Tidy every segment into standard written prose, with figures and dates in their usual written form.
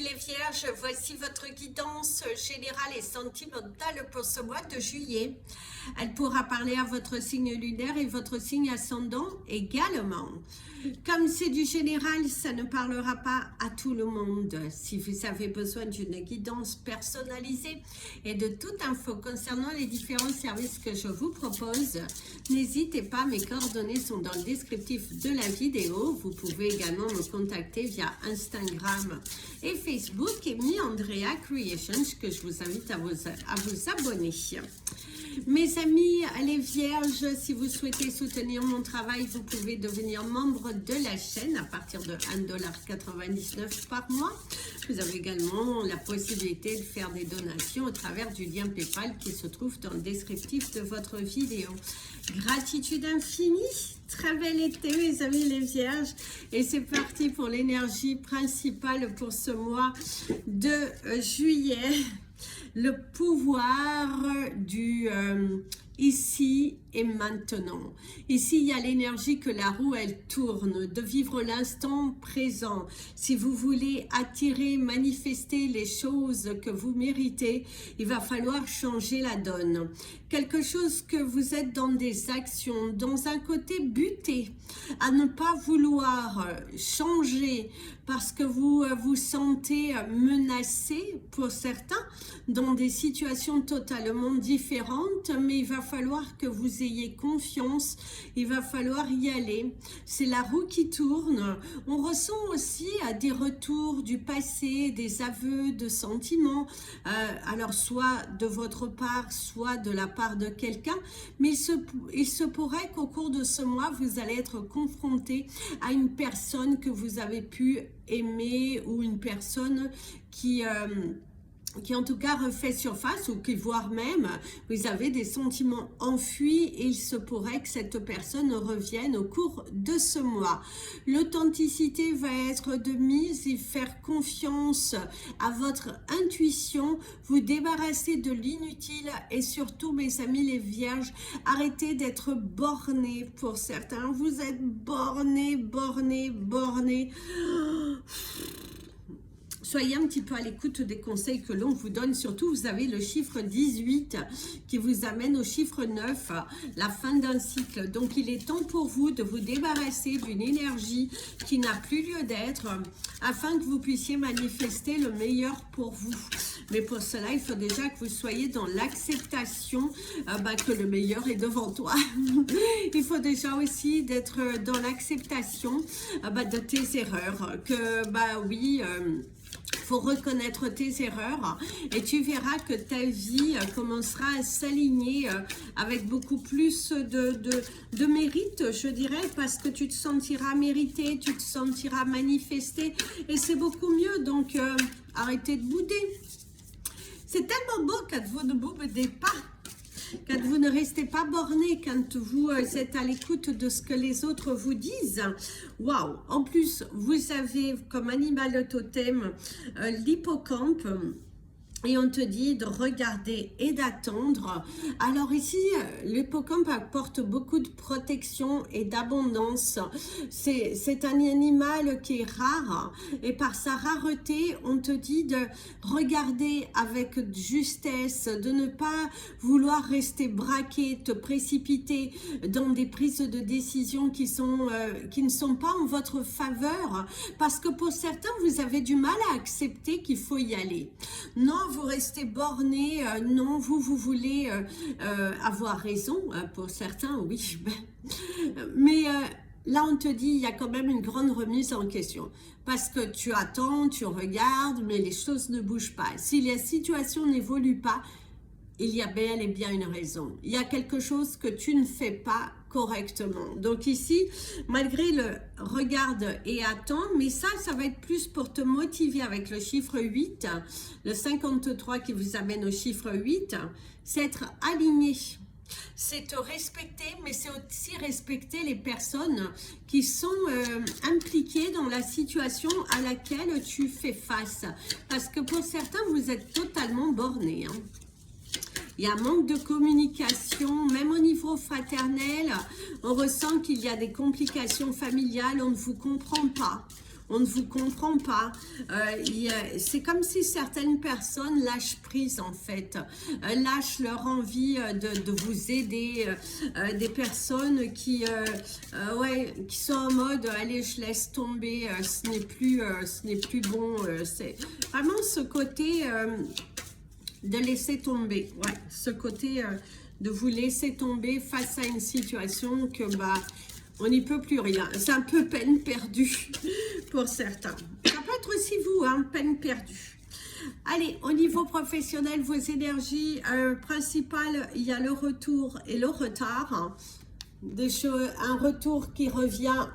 les Vierges, voici votre guidance générale et sentimentale pour ce mois de juillet. Elle pourra parler à votre signe lunaire et votre signe ascendant également. Comme c'est du général, ça ne parlera pas à tout le monde. Si vous avez besoin d'une guidance personnalisée et de toute info concernant les différents services que je vous propose, n'hésitez pas, mes coordonnées sont dans le descriptif de la vidéo. Vous pouvez également me contacter via Instagram et Facebook et Andrea Creations, que je vous invite à vous abonner. Mes amis, les Vierges, si vous souhaitez soutenir mon travail, vous pouvez devenir membre de la chaîne à partir de 1,99 $ par mois. Vous avez également la possibilité de faire des donations au travers du lien PayPal qui se trouve dans le descriptif de votre vidéo. Gratitude infinie, très bel été mes amis les Vierges, et c'est parti pour l'énergie principale pour ce mois de juillet. Le pouvoir du ici et maintenant. Ici, il y a l'énergie que la roue, elle tourne, de vivre l'instant présent. Si vous voulez attirer, manifester les choses que vous méritez, il va falloir changer la donne. Quelque chose que vous êtes dans des actions, dans un côté buté, à ne pas vouloir changer parce que vous vous sentez menacé pour certains, dans des situations totalement différentes, mais il va falloir que vous ayez confiance, il va falloir y aller. C'est la roue qui tourne. On ressent aussi des retours du passé, des aveux de sentiments, alors soit de votre part, soit de la part de quelqu'un, mais il se pourrait qu'au cours de ce mois, vous allez être confronté à une personne que vous avez pu aimer ou une personne qui en tout cas refait surface, ou qui voire même vous avez des sentiments enfuis, et il se pourrait que cette personne revienne au cours de ce mois. L'authenticité va être de mise et faire confiance à votre intuition, vous débarrasser de l'inutile, et surtout mes amis les Vierges, arrêtez d'être bornés. Pour certains, vous êtes bornés. Soyez un petit peu à l'écoute des conseils que l'on vous donne. Surtout, vous avez le chiffre 18 qui vous amène au chiffre 9, la fin d'un cycle. Donc, il est temps pour vous de vous débarrasser d'une énergie qui n'a plus lieu d'être, afin que vous puissiez manifester le meilleur pour vous. Mais pour cela, il faut déjà que vous soyez dans l'acceptation que le meilleur est devant toi. Il faut déjà aussi d'être dans l'acceptation de tes erreurs. Que, faut reconnaître tes erreurs, et tu verras que ta vie commencera à s'aligner avec beaucoup plus de mérite, je dirais, parce que tu te sentiras mérité, tu te sentiras manifesté, et c'est beaucoup mieux. Donc arrêtez de bouder. C'est tellement beau quand vous ne boudez pas, quand vous ne restez pas borné, quand vous êtes à l'écoute de ce que les autres vous disent. Waouh! En plus, vous avez comme animal totem l'hippocampe. Et on te dit de regarder et d'attendre. Alors ici, l'hippocampe apporte beaucoup de protection et d'abondance. C'est un animal qui est rare. Et par sa rareté, on te dit de regarder avec justesse, de ne pas vouloir rester braqué, te précipiter dans des prises de décision qui ne sont pas en votre faveur. Parce que pour certains, vous avez du mal à accepter qu'il faut y aller. Non, vous restez borné, non, vous voulez avoir raison, pour certains, oui, mais là on te dit, il y a quand même une grande remise en question, parce que tu attends, tu regardes, mais les choses ne bougent pas. Si la situation n'évolue pas, il y a bel et bien une raison. Il y a quelque chose que tu ne fais pas correctement. Donc ici, malgré le regarde et attends, mais ça va être plus pour te motiver avec le chiffre 8, le 53 qui vous amène au chiffre 8, c'est être aligné. C'est te respecter, mais c'est aussi respecter les personnes qui sont impliquées dans la situation à laquelle tu fais face. Parce que pour certains, vous êtes totalement bornés, hein. Il y a un manque de communication, même au niveau fraternel, on ressent qu'il y a des complications familiales, on ne vous comprend pas. on ne vous comprend pas. C'est comme si certaines personnes lâchent prise en fait, lâchent leur envie de vous aider, des personnes qui sont en mode allez je laisse tomber, ce n'est plus bon, c'est vraiment ce côté de laisser tomber, ce côté de vous laisser tomber face à une situation que on n'y peut plus rien. C'est un peu peine perdue pour certains. Ça peut être aussi vous, hein, peine perdue. Allez, au niveau professionnel, vos énergies principales, il y a le retour et le retard. Un retour qui revient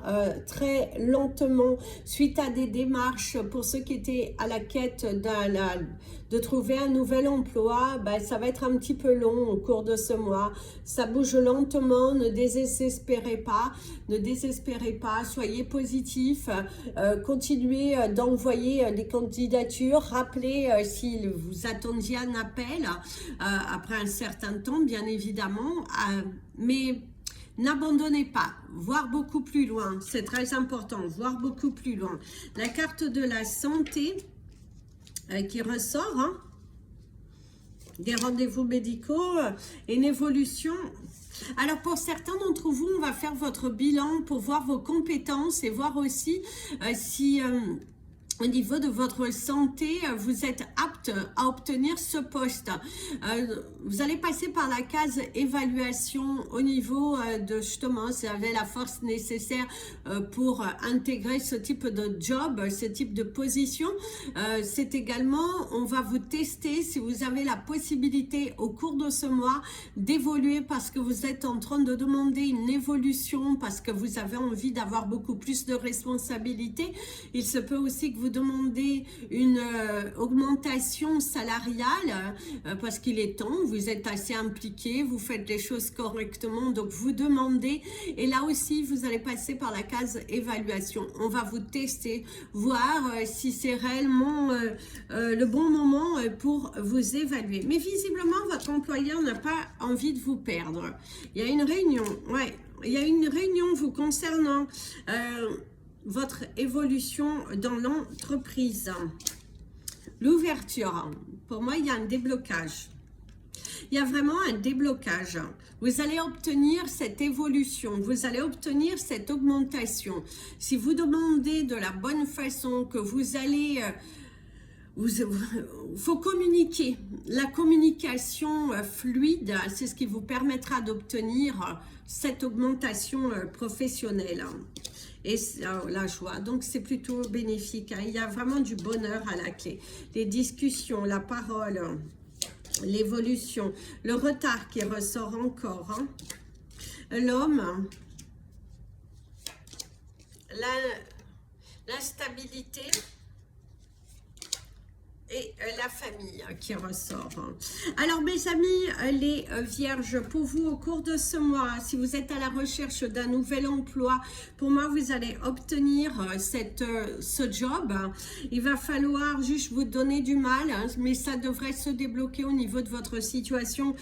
très lentement suite à des démarches pour ceux qui étaient à la quête de trouver un nouvel emploi. Ça va être un petit peu long au cours de ce mois, ça bouge lentement, ne désespérez pas, soyez positif, continuez d'envoyer des candidatures, rappelez si vous attendiez un appel après un certain temps bien évidemment, mais n'abandonnez pas, voir beaucoup plus loin, c'est très important, voir beaucoup plus loin. La carte de la santé qui ressort, hein, des rendez-vous médicaux, une évolution. Alors pour certains d'entre vous, on va faire votre bilan pour voir vos compétences et voir aussi si... au niveau de votre santé, vous êtes apte à obtenir ce poste. Vous allez passer par la case évaluation au niveau de justement, si vous avez la force nécessaire pour intégrer ce type de job, ce type de position. C'est également, on va vous tester si vous avez la possibilité au cours de ce mois d'évoluer parce que vous êtes en train de demander une évolution, parce que vous avez envie d'avoir beaucoup plus de responsabilités. Il se peut aussi que vous demandez une augmentation salariale parce qu'il est temps, vous êtes assez impliqué, vous faites les choses correctement, donc vous demandez, et là aussi vous allez passer par la case évaluation. On va vous tester, voir si c'est réellement le bon moment pour vous évaluer. Mais visiblement votre employeur n'a pas envie de vous perdre. Il y a une réunion, il y a une réunion vous concernant votre évolution dans l'entreprise. L'ouverture, pour moi il y a un déblocage. Il y a vraiment un déblocage. Vous allez obtenir cette évolution, vous allez obtenir cette augmentation. Si vous demandez de la bonne façon, que vous allez... faut communiquer. La communication fluide, c'est ce qui vous permettra d'obtenir cette augmentation professionnelle. Et la joie, donc c'est plutôt bénéfique, hein. Il y a vraiment du bonheur à la clé. Les discussions, la parole, l'évolution, le retard qui ressort encore, hein. L'homme, l'instabilité et la famille qui ressort. Alors mes amis, les vierges, pour vous au cours de ce mois, si vous êtes à la recherche d'un nouvel emploi, pour moi vous allez obtenir ce job. Il va falloir juste vous donner du mal, hein, mais ça devrait se débloquer au niveau de votre situation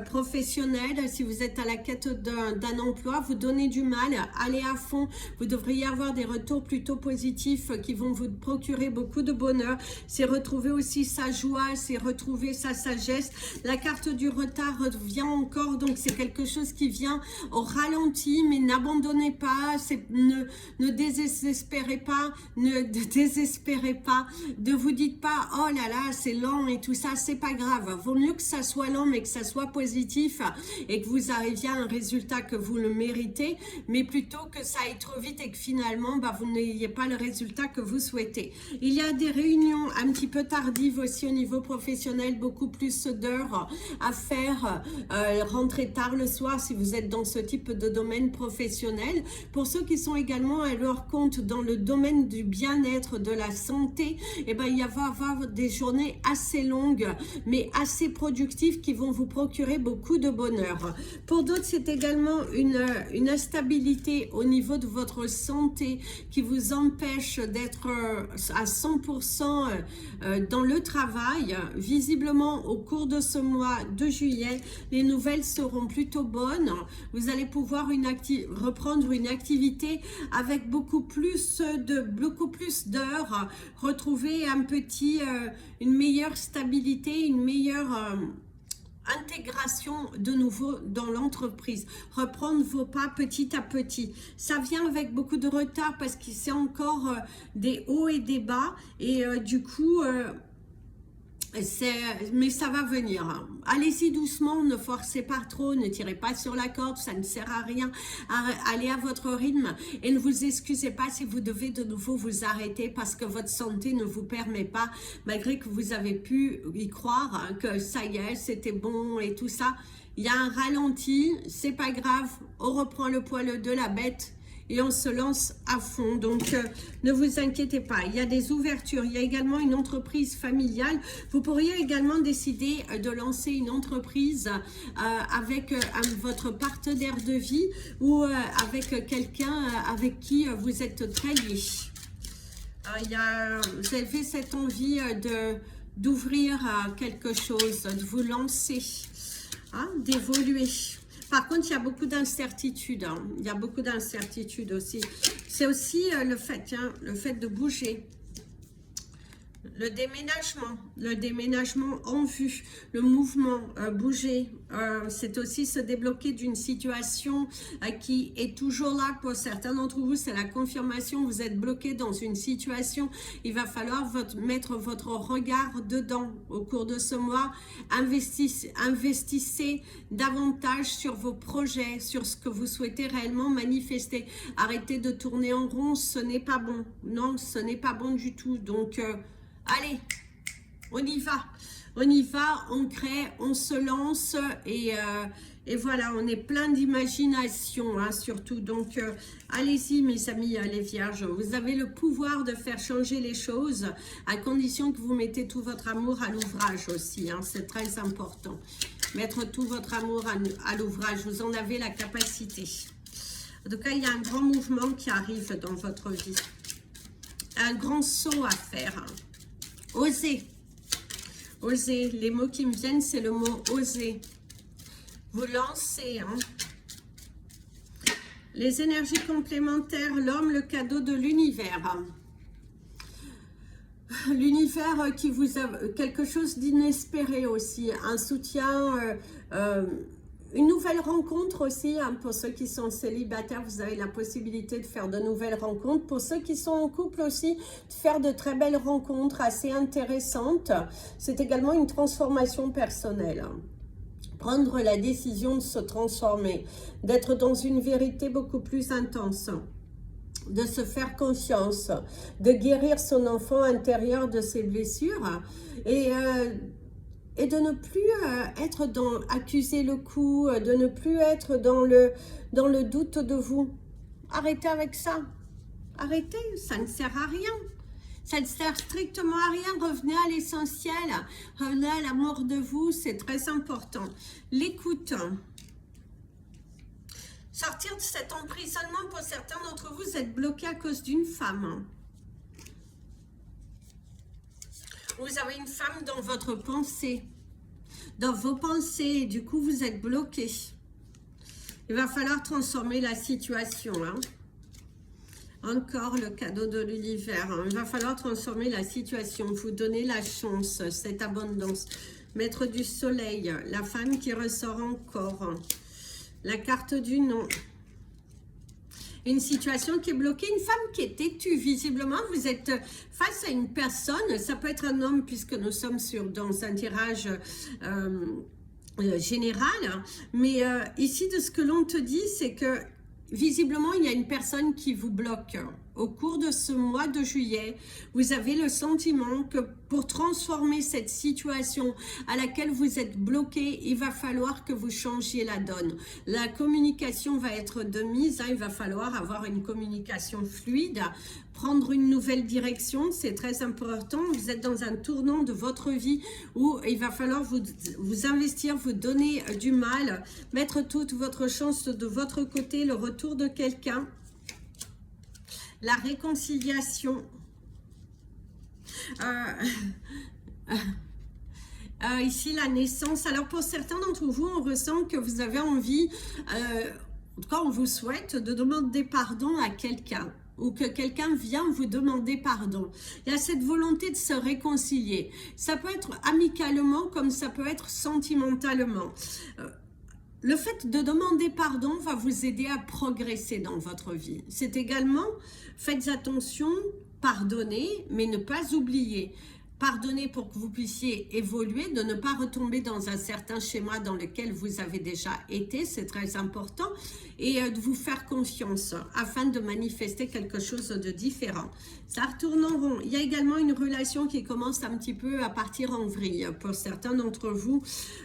professionnelle. Si vous êtes à la quête d'un emploi, vous donnez du mal, allez à fond, vous devriez avoir des retours plutôt positifs qui vont vous procurer beaucoup de bonheur. C'est retrouver aussi sa joie, c'est retrouver sa sagesse. La carte du retard revient encore, donc c'est quelque chose qui vient au ralenti, mais n'abandonnez pas, ne désespérez pas, ne désespérez pas, ne vous dites pas oh là là c'est lent et tout ça, c'est pas grave, vaut mieux que ça soit lent mais que ça soit positif et que vous arriviez à un résultat que vous le méritez, mais plutôt que ça aille trop vite et que finalement vous n'ayez pas le résultat que vous souhaitez. Il y a des réunions un petit peu tardives aussi au niveau professionnel, beaucoup plus d'heures à faire, rentrer tard le soir si vous êtes dans ce type de domaine professionnel. Pour ceux qui sont également à leur compte dans le domaine du bien-être, de la santé, il va y avoir des journées assez longues mais assez productives qui vont vous procurer beaucoup de bonheur. Pour d'autres, c'est également une instabilité au niveau de votre santé qui vous empêche d'être à 100% dans le travail, visiblement au cours de ce mois de juillet, les nouvelles seront plutôt bonnes. Vous allez pouvoir reprendre une activité avec beaucoup plus d'heures, retrouver une meilleure stabilité, une meilleure intégration de nouveau dans l'entreprise, reprendre vos pas petit à petit. Ça vient avec beaucoup de retard parce que c'est encore des hauts et des bas et du coup mais ça va venir. Allez-y doucement, ne forcez pas trop, ne tirez pas sur la corde, ça ne sert à rien. Allez à votre rythme et ne vous excusez pas si vous devez de nouveau vous arrêter parce que votre santé ne vous permet pas, malgré que vous avez pu y croire, hein, que ça y est, c'était bon et tout ça. Il y a un ralenti, c'est pas grave, on reprend le poil de la bête et on se lance à fond. Donc, ne vous inquiétez pas. Il y a des ouvertures. Il y a également une entreprise familiale. Vous pourriez également décider de lancer une entreprise avec votre partenaire de vie ou avec quelqu'un avec qui vous êtes très lié. Vous avez cette envie d'ouvrir quelque chose, de vous lancer, hein, d'évoluer. Par contre, il y a beaucoup d'incertitudes. Hein. Il y a beaucoup d'incertitudes aussi. C'est aussi le fait de bouger. Le déménagement en vue, le mouvement, bouger, c'est aussi se débloquer d'une situation qui est toujours là pour certains d'entre vous, c'est la confirmation, vous êtes bloqué dans une situation, il va falloir mettre votre regard dedans au cours de ce mois, investissez davantage sur vos projets, sur ce que vous souhaitez réellement manifester, arrêtez de tourner en rond, ce n'est pas bon, non, ce n'est pas bon du tout, donc allez, on y va, on crée, on se lance et voilà, on est plein d'imagination, hein, surtout. Donc, allez-y mes amis, les vierges, vous avez le pouvoir de faire changer les choses à condition que vous mettez tout votre amour à l'ouvrage aussi, hein, c'est très important. Mettre tout votre amour à l'ouvrage, vous en avez la capacité. En tout cas, il y a un grand mouvement qui arrive dans votre vie. Un grand saut à faire. Osez. Osez. Les mots qui me viennent, c'est le mot oser. Vous lancez. Hein. Les énergies complémentaires, l'homme, le cadeau de l'univers. L'univers qui vous a quelque chose d'inespéré aussi. Un soutien, une nouvelle rencontre aussi. Hein. Pour ceux qui sont célibataires, vous avez la possibilité de faire de nouvelles rencontres. Pour ceux qui sont en couple aussi, de faire de très belles rencontres assez intéressantes. C'est également une transformation personnelle. Prendre la décision de se transformer, d'être dans une vérité beaucoup plus intense, de se faire confiance, de guérir son enfant intérieur de ses blessures et de ne plus être dans accuser le coup, de ne plus être dans le doute de vous. Arrêtez avec ça. Arrêtez, ça ne sert à rien. Ça ne sert strictement à rien. Revenez à l'essentiel. Revenez à l'amour de vous, c'est très important. L'écoute. Sortir de cet emprisonnement, pour certains d'entre vous, vous êtes bloqués à cause d'une femme. Vous avez une femme dans votre pensée, dans vos pensées, du coup vous êtes bloqué. Il va falloir transformer la situation. Hein. Encore le cadeau de l'univers. Hein. Il va falloir transformer la situation, vous donner la chance, cette abondance. Maître du soleil, la femme qui ressort encore. La carte du non. Une situation qui est bloquée, une femme qui est têtue. Visiblement, vous êtes face à une personne, ça peut être un homme puisque nous sommes dans un tirage général. Mais ici, de ce que l'on te dit, c'est que visiblement, il y a une personne qui vous bloque. Au cours de ce mois de juillet, vous avez le sentiment que pour transformer cette situation à laquelle vous êtes bloqué, il va falloir que vous changiez la donne. La communication va être de mise, hein, il va falloir avoir une communication fluide, prendre une nouvelle direction, c'est très important. Vous êtes dans un tournant de votre vie où il va falloir vous investir, vous donner du mal, mettre toute votre chance de votre côté, le retour de quelqu'un. La réconciliation, Ici, la naissance. Alors, pour certains d'entre vous, on ressent que vous avez envie, en tout cas, on vous souhaite de demander pardon à quelqu'un ou que quelqu'un vient vous demander pardon. Il y a cette volonté de se réconcilier. Ça peut être amicalement comme ça peut être sentimentalement. Le fait de demander pardon va vous aider à progresser dans votre vie. C'est également, faites attention, pardonnez, mais ne pas oublier. Pardonnez pour que vous puissiez évoluer, de ne pas retomber dans un certain schéma dans lequel vous avez déjà été, c'est très important, et de vous faire confiance afin de manifester quelque chose de différent. Ça retourne en rond. Il y a également une relation qui commence un petit peu à partir en vrille. Pour certains d'entre vous,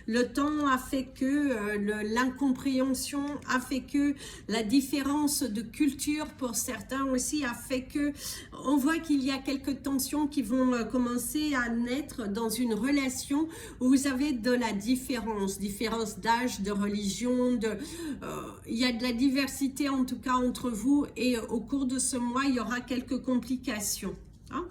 le temps a fait que l'incompréhension a fait que la différence de culture pour certains aussi a fait que on voit qu'il y a quelques tensions qui vont commencer à naître dans une relation où vous avez de la différence d'âge, de religion, il y a de la diversité en tout cas entre vous et au cours de ce mois, il y aura quelques complications. Hein?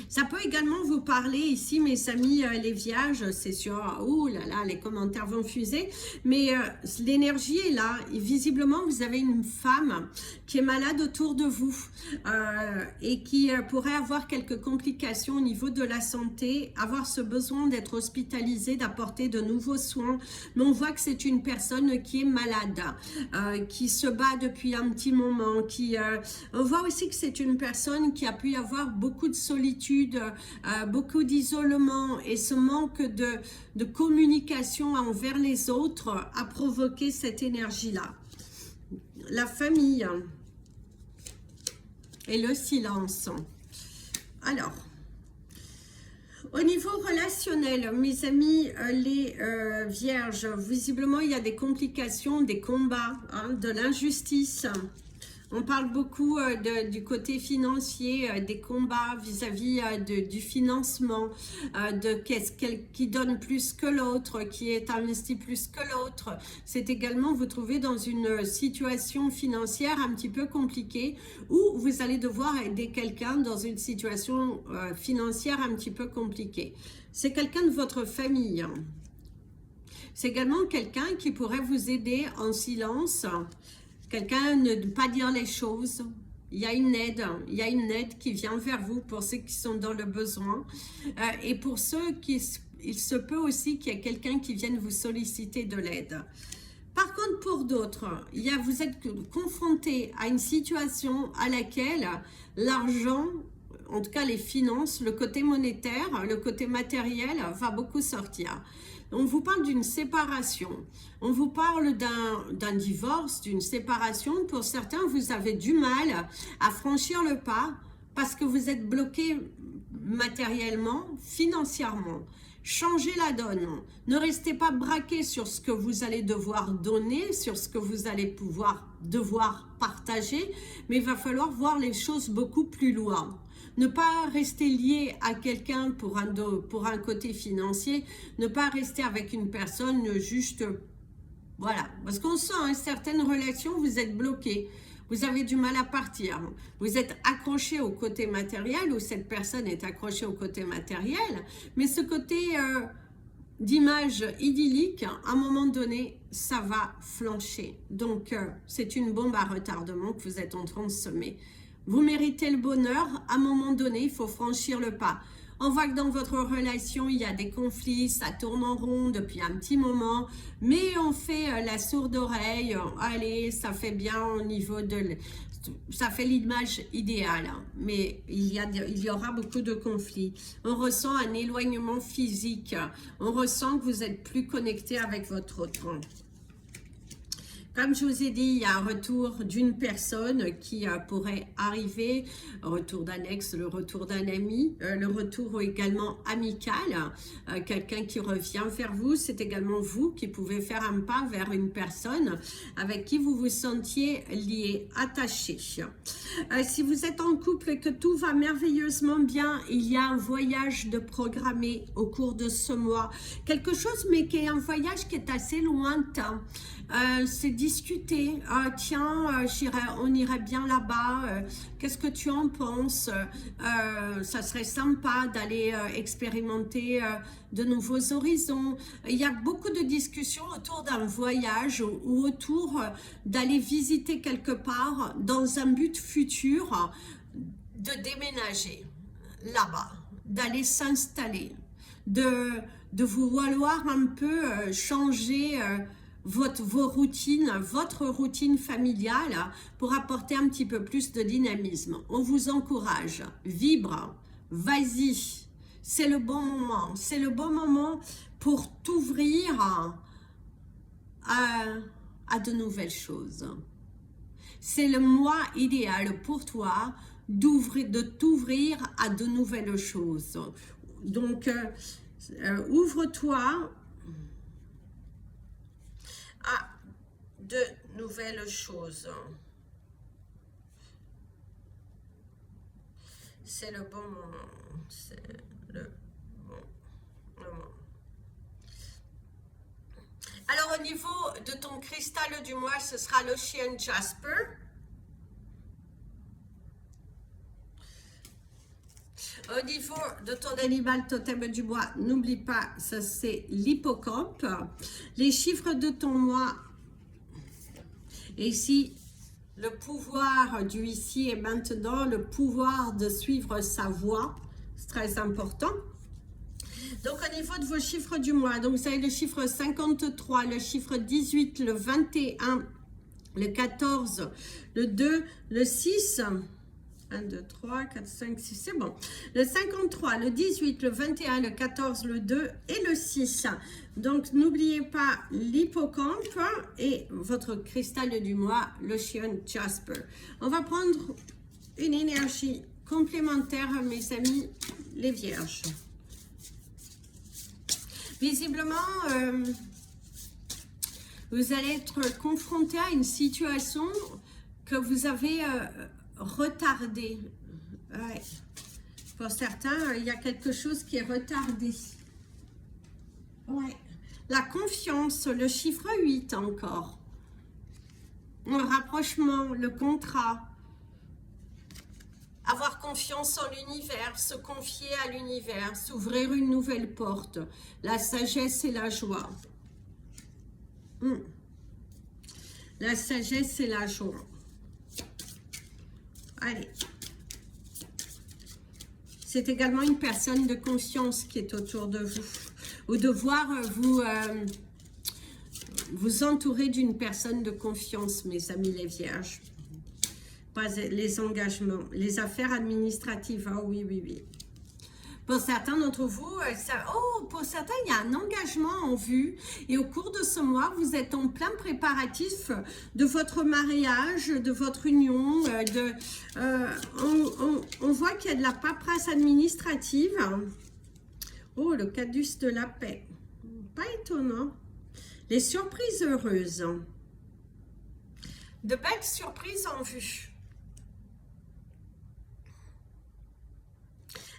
Ça peut également vous parler ici, mes amis les vierges, c'est sûr, ouh là là, les commentaires vont fuser, mais l'énergie est là, et visiblement vous avez une femme qui est malade autour de vous et qui pourrait avoir quelques complications au niveau de la santé, avoir ce besoin d'être hospitalisée, d'apporter de nouveaux soins, mais on voit que c'est une personne qui est malade, qui se bat depuis un petit moment, on voit aussi que c'est une personne qui a pu avoir beaucoup de solitude, beaucoup d'isolement, et ce manque de communication envers les autres a provoqué cette énergie-là. La famille et le silence. Alors, au niveau relationnel, mes amis, les vierges, visiblement il y a des complications, des combats, hein, de l'injustice. On parle beaucoup du côté financier, des combats vis-à-vis du financement, qui donne plus que l'autre, qui est investi plus que l'autre. C'est également vous trouvez dans une situation financière un petit peu compliquée où vous allez devoir aider quelqu'un dans une situation financière un petit peu compliquée. C'est quelqu'un de votre famille. C'est également quelqu'un qui pourrait vous aider en silence. Quelqu'un ne pas dire les choses. Il y a une aide qui vient vers vous pour ceux qui sont dans le besoin. Et pour ceux il se peut aussi qu'il y ait quelqu'un qui vienne vous solliciter de l'aide. Par contre, pour d'autres, vous êtes confronté à une situation à laquelle l'argent, en tout cas les finances, le côté monétaire, le côté matériel va beaucoup sortir. On vous parle d'une séparation, on vous parle d'un divorce, d'une séparation. Pour certains, vous avez du mal à franchir le pas parce que vous êtes bloqué matériellement, financièrement. Changez la donne. Ne restez pas braqué sur ce que vous allez devoir donner, sur ce que vous allez devoir partager, mais il va falloir voir les choses beaucoup plus loin. Ne pas rester lié à quelqu'un pour un côté financier, ne pas rester avec une personne juste, voilà. Parce qu'on sent, hein, certaines relations, vous êtes bloqué, vous avez du mal à partir, vous êtes accroché au côté matériel, ou cette personne est accrochée au côté matériel, mais ce côté d'image idyllique, à un moment donné, ça va flancher. Donc, c'est une bombe à retardement que vous êtes en train de semer. Vous méritez le bonheur, à un moment donné, il faut franchir le pas. On voit que dans votre relation, il y a des conflits, ça tourne en rond depuis un petit moment, mais on fait la sourde oreille, allez, ça fait bien au niveau ça fait l'image idéale, mais il y aura beaucoup de conflits. On ressent un éloignement physique, on ressent que vous êtes plus connecté avec votre autre. Comme je vous ai dit, il y a un retour d'une personne qui pourrait arriver, retour d'un ex, le retour d'un ami, le retour également amical, quelqu'un qui revient vers vous. C'est également vous qui pouvez faire un pas vers une personne avec qui vous vous sentiez lié, attaché. Si vous êtes en couple et que tout va merveilleusement bien, il y a un voyage de programmé au cours de ce mois. Quelque chose, mais qui est un voyage qui est assez lointain. C'est discuter. Ah, tiens, on irait bien là-bas. Qu'est-ce que tu en penses? Ça serait sympa d'aller expérimenter de nouveaux horizons. Il y a beaucoup de discussions autour d'un voyage ou autour d'aller visiter quelque part dans un but futur, de déménager là-bas, d'aller s'installer, de vous vouloir un peu changer vos routines, votre routine familiale pour apporter un petit peu plus de dynamisme. On vous encourage, vibre, vas-y, c'est le bon moment pour t'ouvrir à de nouvelles choses. C'est le mois idéal pour toi de t'ouvrir à de nouvelles choses. Donc, ouvre-toi à de nouvelles choses. C'est le bon moment. C'est le bon moment. Alors, au niveau de ton cristal du mois, ce sera l'Ocean Jasper. Au niveau de ton animal totem du mois, n'oublie pas, ça c'est l'hippocampe. Les chiffres de ton mois, et ici, le pouvoir du ici et maintenant, le pouvoir de suivre sa voie, c'est très important. Donc, au niveau de vos chiffres du mois, donc vous avez le chiffre 53, le chiffre 18, le 21, le 14, le 2, le 6... 1, 2, 3, 4, 5, 6, c'est bon. Le 53, le 18, le 21, le 14, le 2 et le 6. Donc, n'oubliez pas l'hippocampe et votre cristal du mois, l'Ocean Jasper. On va prendre une énergie complémentaire, mes amis, les vierges. Visiblement, vous allez être confronté à une situation que vous avez retardé. Ouais. Pour certains, il y a quelque chose qui est retardé. Ouais. La confiance, le chiffre 8 encore. Le rapprochement, le contrat. Avoir confiance en l'univers, se confier à l'univers, s'ouvrir une nouvelle porte. La sagesse et la joie. La sagesse et la joie. Allez. C'est également une personne de conscience qui est autour de vous. Ou devoir vous entourer d'une personne de confiance, mes amis les vierges. Pas les engagements, les affaires administratives. Ah oui, oui, oui. Pour certains d'entre vous, pour certains, il y a un engagement en vue et au cours de ce mois, vous êtes en plein préparatif de votre mariage, de votre union. On voit qu'il y a de la paperasse administrative. Oh, le caduce de la paix. Pas étonnant. Les surprises heureuses. De belles surprises en vue.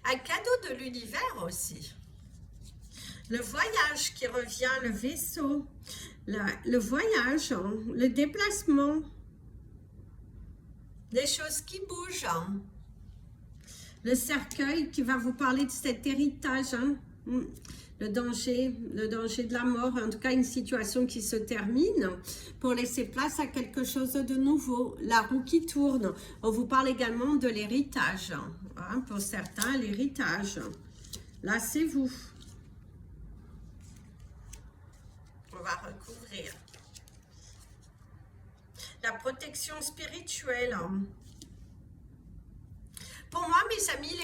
Un cadeau de l'univers aussi. Le voyage qui revient, le vaisseau, le voyage, le déplacement, des choses qui bougent. Le cercueil qui va vous parler de cet héritage, le danger de la mort, en tout cas une situation qui se termine pour laisser place à quelque chose de nouveau. La roue qui tourne. On vous parle également de l'héritage. Pour certains, l'héritage. Là, c'est vous. On va recouvrir. La protection spirituelle. Pour moi, mes amis,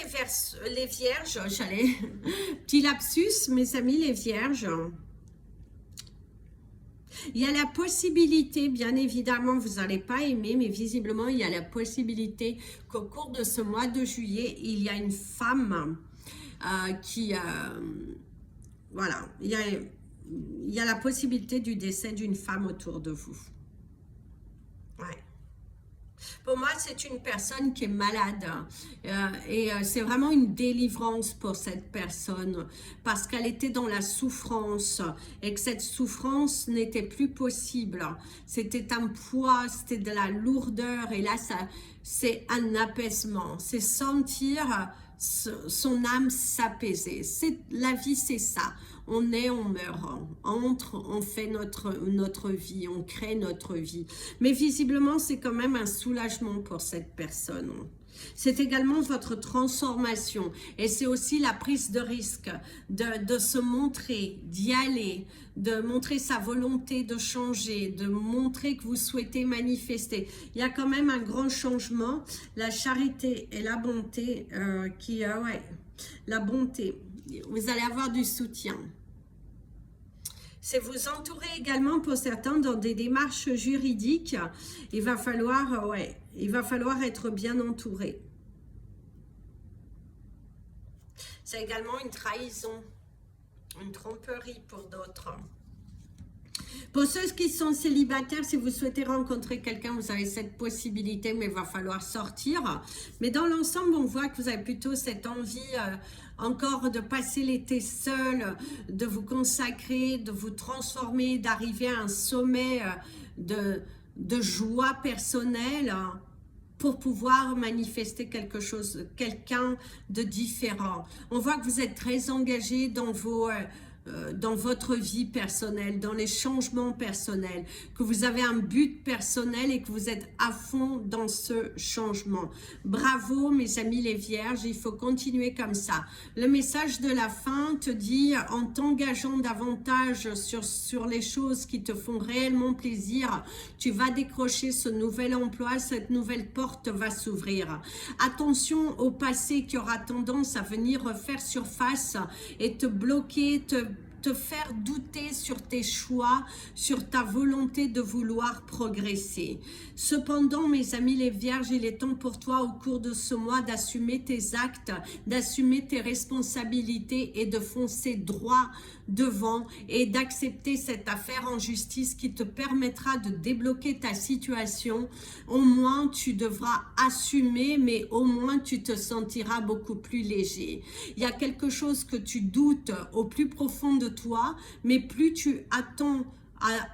les vierges, petit lapsus, mes amis, les vierges. Il y a la possibilité, bien évidemment, vous n'allez pas aimer, mais visiblement, il y a la possibilité qu'au cours de ce mois de juillet, il y a une femme voilà, il y a la possibilité du décès d'une femme autour de vous. Ouais. Pour moi, c'est une personne qui est malade c'est vraiment une délivrance pour cette personne parce qu'elle était dans la souffrance et que cette souffrance n'était plus possible. C'était un poids, c'était de la lourdeur et là, c'est un apaisement. C'est sentir son âme s'apaiser. La vie, c'est ça. On est, on meurt, on entre, on fait notre vie, on crée notre vie. Mais visiblement, c'est quand même un soulagement pour cette personne. C'est également votre transformation et c'est aussi la prise de risque de se montrer, d'y aller, de montrer sa volonté de changer, de montrer que vous souhaitez manifester. Il y a quand même un grand changement, la charité et la bonté la bonté. Vous allez avoir du soutien. C'est vous entourer également pour certains dans des démarches juridiques. Il va falloir être bien entouré. C'est également une trahison, une tromperie pour d'autres. Pour ceux qui sont célibataires, si vous souhaitez rencontrer quelqu'un, vous avez cette possibilité, mais il va falloir sortir. Mais dans l'ensemble, on voit que vous avez plutôt cette envie encore de passer l'été seul, de vous consacrer, de vous transformer, d'arriver à un sommet de joie personnelle pour pouvoir manifester quelqu'un de différent. On voit que vous êtes très engagé dans votre vie personnelle, dans les changements personnels, que vous avez un but personnel et que vous êtes à fond dans ce changement. Bravo mes amis les vierges, il faut continuer comme ça. Le message de la fin te dit, en t'engageant davantage sur les choses qui te font réellement plaisir, tu vas décrocher ce nouvel emploi, cette nouvelle porte va s'ouvrir. Attention au passé qui aura tendance à venir refaire surface et te bloquer, te faire douter sur tes choix, sur ta volonté de vouloir progresser. Cependant, mes amis les vierges, il est temps pour toi au cours de ce mois d'assumer tes actes, d'assumer tes responsabilités et de foncer droit devant et d'accepter cette affaire en justice qui te permettra de débloquer ta situation. Au moins, tu devras assumer, mais au moins, tu te sentiras beaucoup plus léger. Il y a quelque chose que tu doutes au plus profond de toi, mais plus tu attends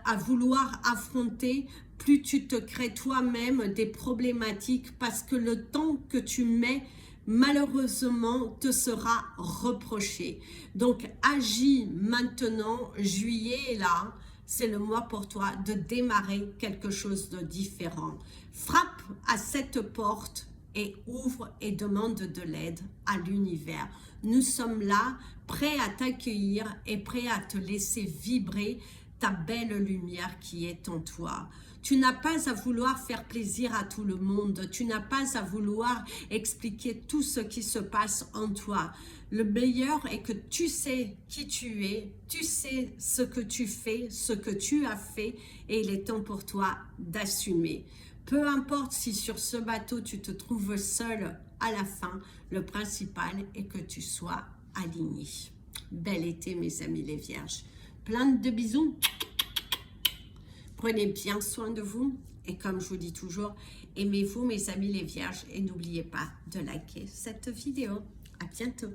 à vouloir affronter, plus tu te crées toi-même des problématiques parce que le temps que tu mets malheureusement te sera reproché. Donc agis maintenant, juillet est là, c'est le mois pour toi de démarrer quelque chose de différent. Frappe à cette porte et ouvre et demande de l'aide à l'univers. Nous sommes là, prêts à t'accueillir et prêts à te laisser vibrer ta belle lumière qui est en toi. Tu n'as pas à vouloir faire plaisir à tout le monde. Tu n'as pas à vouloir expliquer tout ce qui se passe en toi. Le meilleur est que tu sais qui tu es, tu sais ce que tu fais, ce que tu as fait et il est temps pour toi d'assumer. Peu importe si sur ce bateau tu te trouves seul à la fin, le principal est que tu sois aligné. Bel été mes amis les vierges. Plein de bisous. Prenez bien soin de vous et comme je vous dis toujours, aimez-vous mes amis les vierges et n'oubliez pas de liker cette vidéo. À bientôt.